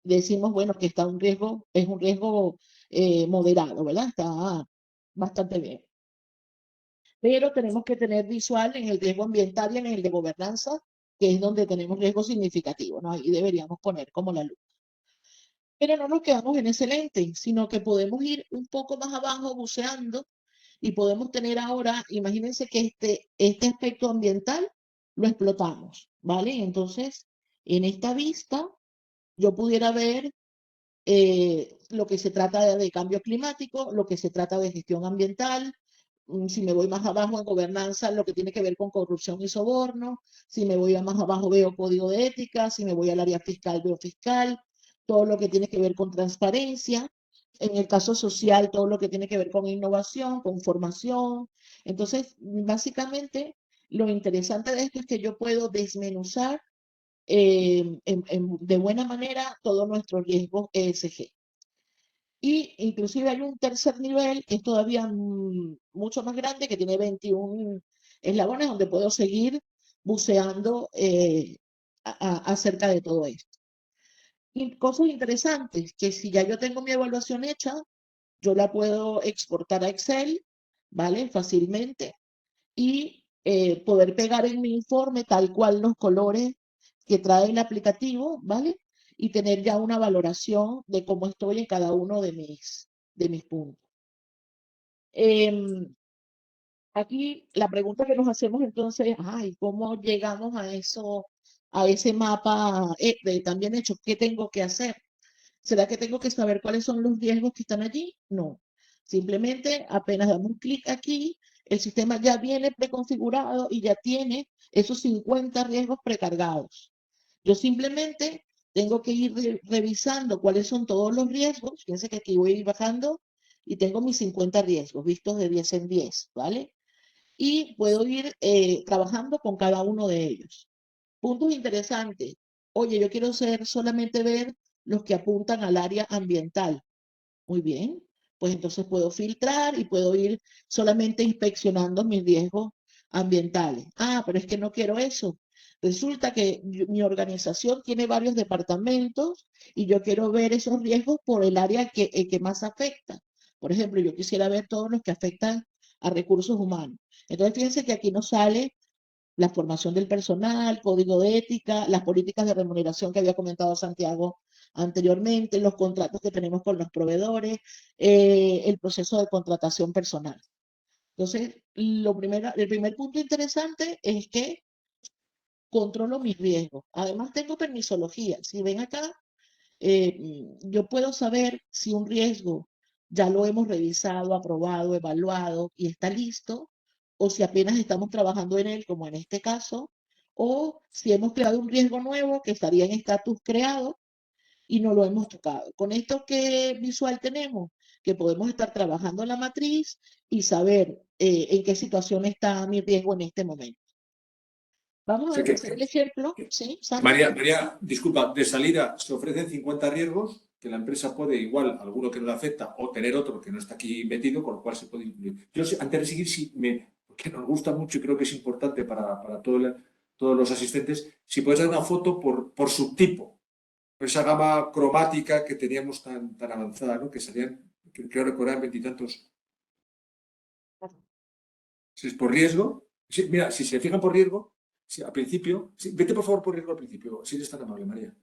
decimos, bueno, que está es un riesgo moderado, ¿verdad? Está bastante bien. Pero tenemos que tener visual en el riesgo ambiental y en el de gobernanza, que es donde tenemos riesgo significativo, ¿no? Ahí deberíamos poner como la luz. Pero no nos quedamos en ese lente, sino que podemos ir un poco más abajo buceando y podemos tener ahora, imagínense que este aspecto ambiental lo explotamos, ¿vale? Entonces, en esta vista, yo pudiera ver lo que se trata de cambio climático, lo que se trata de gestión ambiental. Si me voy más abajo en gobernanza, lo que tiene que ver con corrupción y soborno. Si me voy más abajo, veo código de ética. Si me voy al área fiscal, veo fiscal. Todo lo que tiene que ver con transparencia. En el caso social, todo lo que tiene que ver con innovación, con formación. Entonces, básicamente, lo interesante de esto es que yo puedo desmenuzar de buena manera todos nuestros riesgos ESG. Y inclusive hay un tercer nivel que es todavía mucho más grande, que tiene 21 eslabones, donde puedo seguir buceando acerca de todo esto. Y cosas interesantes, que si ya yo tengo mi evaluación hecha, yo la puedo exportar a Excel, ¿vale? Fácilmente. Y poder pegar en mi informe tal cual los colores que trae el aplicativo, ¿vale? Y tener ya una valoración de cómo estoy en cada uno de mis puntos. Aquí la pregunta que nos hacemos entonces es, ay, ¿cómo llegamos a eso, a ese mapa también hecho? ¿Qué tengo que hacer? ¿Será que tengo que saber cuáles son los riesgos que están allí? No. Simplemente apenas damos un clic aquí, el sistema ya viene preconfigurado y ya tiene esos 50 riesgos precargados. Yo simplemente tengo que ir revisando cuáles son todos los riesgos. Fíjense que aquí voy a ir bajando y tengo mis 50 riesgos vistos de 10 en 10, ¿vale? Y puedo ir trabajando con cada uno de ellos. Puntos interesantes. Oye, yo quiero solamente ver los que apuntan al área ambiental. Muy bien, pues entonces puedo filtrar y puedo ir solamente inspeccionando mis riesgos ambientales. Ah, pero es que no quiero eso. Resulta que mi organización tiene varios departamentos y yo quiero ver esos riesgos por el área que más afecta. Por ejemplo, yo quisiera ver todos los que afectan a recursos humanos. Entonces, fíjense que aquí nos sale la formación del personal, código de ética, las políticas de remuneración que había comentado Santiago anteriormente, los contratos que tenemos con los proveedores, el proceso de contratación personal. Entonces, el primer punto interesante es que controlo mis riesgos. Además, tengo permisología. Si ven acá, yo puedo saber si un riesgo ya lo hemos revisado, aprobado, evaluado y está listo, o si apenas estamos trabajando en él, como en este caso, o si hemos creado un riesgo nuevo que estaría en estatus creado y no lo hemos tocado. Con esto, ¿qué visual tenemos? Que podemos estar trabajando en la matriz y saber en qué situación está mi riesgo en este momento. Vamos Sé a hacer el ejemplo, ¿sí, Sandra? María, disculpa, de salida se ofrecen 50 riesgos que la empresa puede, igual, alguno que no le afecta o tener otro que no está aquí metido, con lo cual se puede incluir. Yo, antes de seguir, porque nos gusta mucho y creo que es importante para todos los asistentes, si puedes dar una foto por subtipo, por esa gama cromática que teníamos tan avanzada, ¿no? Que salían, creo recordar, 20 y tantos. Si es por riesgo, mira, si se fijan por riesgo, al principio, vete por favor por riesgo al principio, si eres tan amable, María.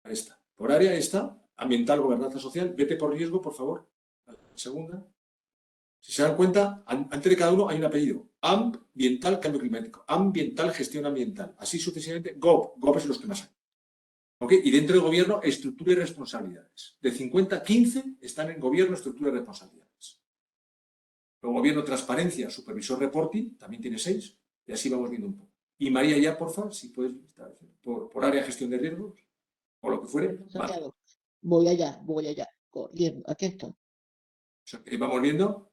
Ahí está. Por área está, ambiental, gobernanza social, vete por riesgo, por favor. La segunda. Si se dan cuenta, antes de cada uno hay un apellido. Ambiental, cambio climático. Ambiental, gestión ambiental. Así sucesivamente, GOB es los que más hay. ¿Okay? Y dentro del gobierno, estructura y responsabilidades. De 50, 15 están en gobierno, estructura y responsabilidades. Luego, gobierno, transparencia, supervisor, reporting, también tiene 6. Y así vamos viendo un poco. Y María, ya, por favor, si puedes, por área, gestión de riesgos, o lo que fuere. Vale. Voy allá, corriendo. Aquí estoy. O sea, vamos viendo.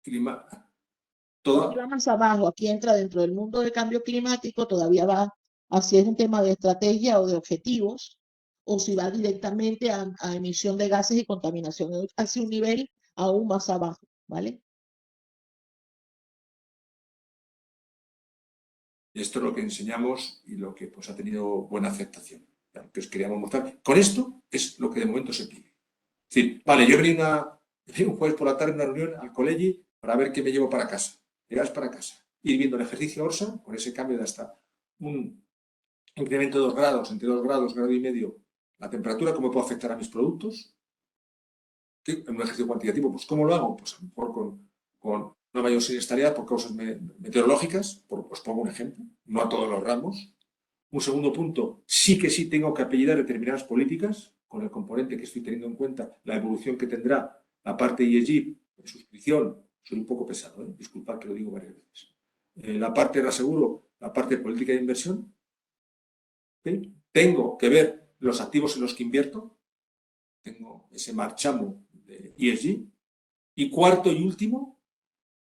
Aquí va más abajo, aquí entra dentro del mundo del cambio climático, todavía va, así es un tema de estrategia o de objetivos, o si va directamente a emisión de gases y contaminación, hacia un nivel aún más abajo, ¿vale? Esto es lo que enseñamos y lo que pues, ha tenido buena aceptación, que os queríamos mostrar. Con esto es lo que de momento se pide. Es decir, vale, yo vení un jueves por la tarde en una reunión al colegio para ver qué me llevo para casa. Llegas para casa. Ir viendo el ejercicio ORSA, con ese cambio de hasta un incremento de 2 grados, entre 2 grados, grado y medio, la temperatura, cómo puede afectar a mis productos. ¿Qué? En un ejercicio cuantitativo, pues ¿cómo lo hago? Pues a lo mejor con una mayor siniestralidad por causas meteorológicas, os pongo un ejemplo, no a todos los ramos. Un segundo punto, sí que sí tengo que apellidar determinadas políticas, con el componente que estoy teniendo en cuenta, la evolución que tendrá la parte ESG de suscripción. Soy un poco pesado, disculpad que lo digo varias veces. La parte de aseguro, la parte de política de inversión. ¿Sí? Tengo que ver los activos en los que invierto. Tengo ese marchamo de ESG. Y cuarto y último,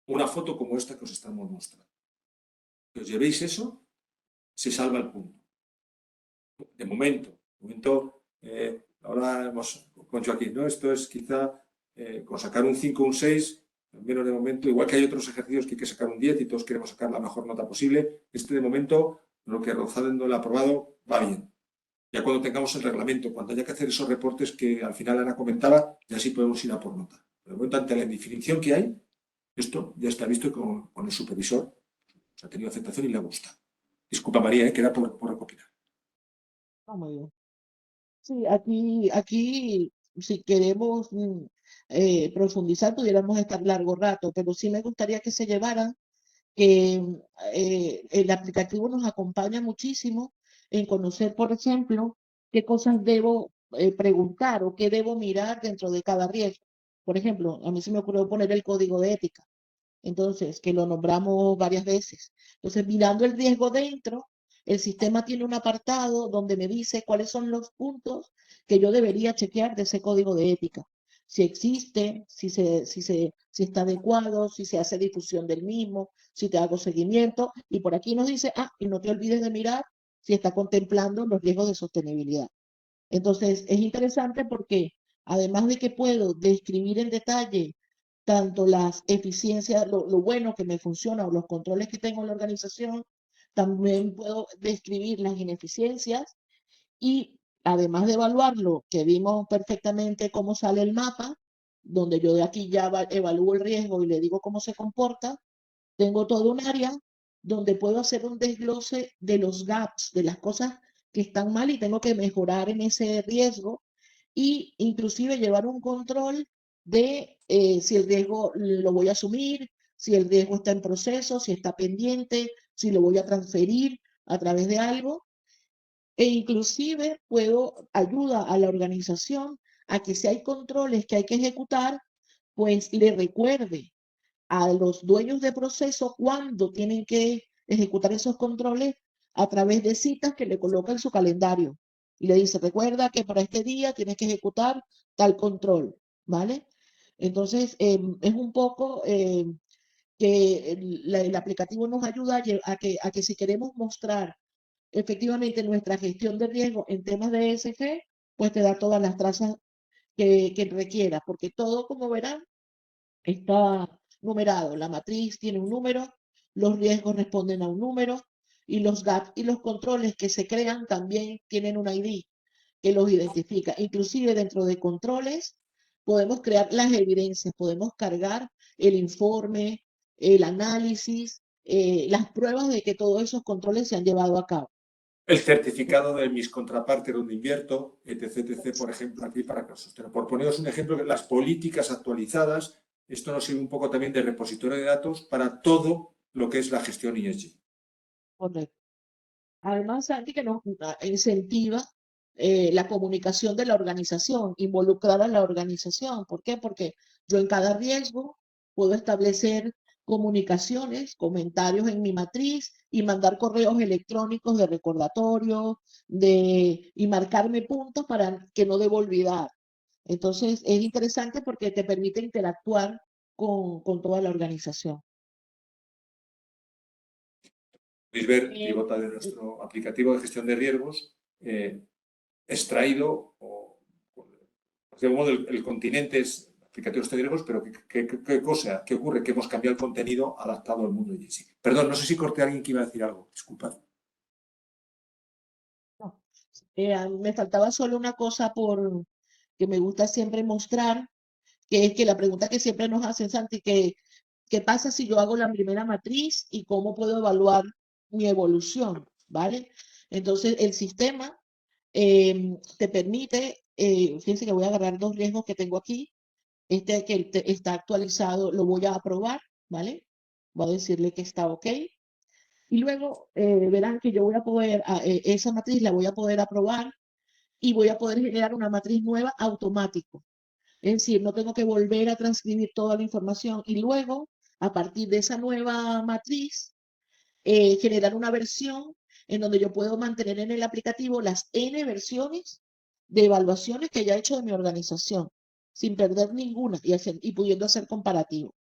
una foto como esta que os estamos mostrando. Que os llevéis eso, se salva el punto. De momento, ahora hemos con Joaquín, ¿no? Esto es quizá con sacar un 5 o un 6, al menos de momento, igual que hay otros ejercicios que hay que sacar un 10 y todos queremos sacar la mejor nota posible, de momento, lo que Rozado ha aprobado va bien. Ya cuando tengamos el reglamento, cuando haya que hacer esos reportes que al final Ana comentaba, ya sí podemos ir a por nota. Pero de momento, ante la definición que hay, esto ya está visto con el supervisor, ha tenido aceptación y le gusta. Disculpa, María, que era por recopilar. Muy bien. Sí, aquí si queremos profundizar, pudiéramos estar largo rato, pero sí me gustaría que se llevaran que el aplicativo nos acompaña muchísimo en conocer, por ejemplo, qué cosas debo preguntar o qué debo mirar dentro de cada riesgo. Por ejemplo, a mí se me ocurrió poner el código de ética, entonces, que lo nombramos varias veces. Entonces, mirando el riesgo dentro, el sistema tiene un apartado donde me dice cuáles son los puntos que yo debería chequear de ese código de ética. Si existe, si está adecuado, si se hace difusión del mismo, si te hago seguimiento. Y por aquí nos dice, y no te olvides de mirar si está contemplando los riesgos de sostenibilidad. Entonces, es interesante porque además de que puedo describir en detalle tanto las eficiencias, lo bueno que me funciona o los controles que tengo en la organización, también puedo describir las ineficiencias y además de evaluarlo, que vimos perfectamente cómo sale el mapa, donde yo de aquí ya evalúo el riesgo y le digo cómo se comporta, tengo todo un área donde puedo hacer un desglose de los gaps, de las cosas que están mal y tengo que mejorar en ese riesgo y inclusive llevar un control de si el riesgo lo voy a asumir, si el riesgo está en proceso, si está pendiente, si lo voy a transferir a través de algo. E inclusive ayuda a la organización a que si hay controles que hay que ejecutar, pues le recuerde a los dueños de proceso cuándo tienen que ejecutar esos controles a través de citas que le coloca en su calendario. Y le dice, recuerda que para este día tienes que ejecutar tal control, ¿vale? Entonces, es un poco que el aplicativo nos ayuda a que si queremos mostrar efectivamente nuestra gestión de riesgo en temas de ESG, pues te da todas las trazas que requiera, porque todo, como verán, está numerado. La matriz tiene un número, los riesgos responden a un número y los gaps y los controles que se crean también tienen un ID que los identifica. Inclusive dentro de controles podemos crear las evidencias, podemos cargar el informe, el análisis, las pruebas de que todos esos controles se han llevado a cabo. El certificado de mis contrapartes donde invierto, etc., etc., por ejemplo, aquí para que os sostenga. Por poneros un ejemplo, las políticas actualizadas, esto nos sirve un poco también de repositorio de datos para todo lo que es la gestión ESG. Correcto. Además, Santi, que nos incentiva la comunicación de la organización, involucrar a la organización. ¿Por qué? Porque yo en cada riesgo puedo establecer comunicaciones, comentarios en mi matriz y mandar correos electrónicos de recordatorio y marcarme puntos para que no debo olvidar. Entonces, es interesante porque te permite interactuar con toda la organización. Podéis ver, pivota de nuestro aplicativo de gestión de riesgos, extraído, de modo el continente es aplicativo de gestión de riesgos, pero ¿qué ocurre? Que hemos cambiado el contenido adaptado al mundo ESG. Perdón, no sé si corté a alguien que iba a decir algo, disculpad. No. Me faltaba solo una cosa que me gusta siempre mostrar, que es que la pregunta que siempre nos hacen, Santi, ¿qué pasa si yo hago la primera matriz y cómo puedo evaluar mi evolución? ¿Vale? Entonces, el sistema te permite, fíjense que voy a agarrar dos riesgos que tengo aquí. Este que está actualizado lo voy a aprobar, ¿vale? Voy a decirle que está ok. Y luego verán que yo voy a poder, esa matriz la voy a poder aprobar y voy a poder generar una matriz nueva automático. Es decir, no tengo que volver a transcribir toda la información y luego, a partir de esa nueva matriz, generar una versión en donde yo puedo mantener en el aplicativo las N versiones de evaluaciones que haya hecho de mi organización, sin perder ninguna y pudiendo hacer comparativo.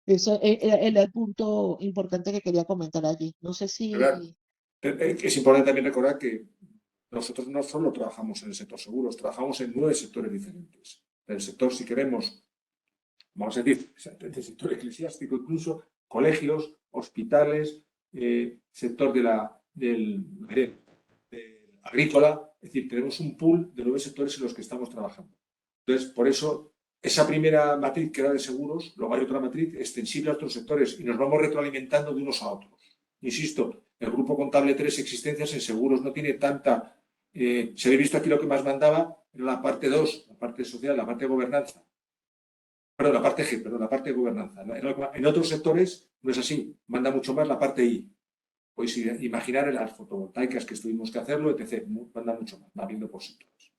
Eso era el punto importante que quería comentar allí. No sé si... Es importante también recordar que nosotros no solo trabajamos en el sector seguros, trabajamos en 9 sectores diferentes. En el sector, si queremos, vamos a decir, el sector eclesiástico, incluso colegios, hospitales, sector del agrícola, es decir, tenemos un pool de 9 sectores en los que estamos trabajando. Entonces, por eso, esa primera matriz que era de seguros, luego hay otra matriz extensible a otros sectores y nos vamos retroalimentando de unos a otros. Insisto, el grupo contable 3 existencias en seguros no tiene tanta... se había visto aquí lo que más mandaba, era la parte 2, la parte social, la parte de gobernanza. Perdón, la parte G, perdón, la parte de gobernanza. En otros sectores no es así, manda mucho más la parte I. Podéis imaginar en las fotovoltaicas que tuvimos que hacerlo, etc. Manda mucho más, va viendo por sectores.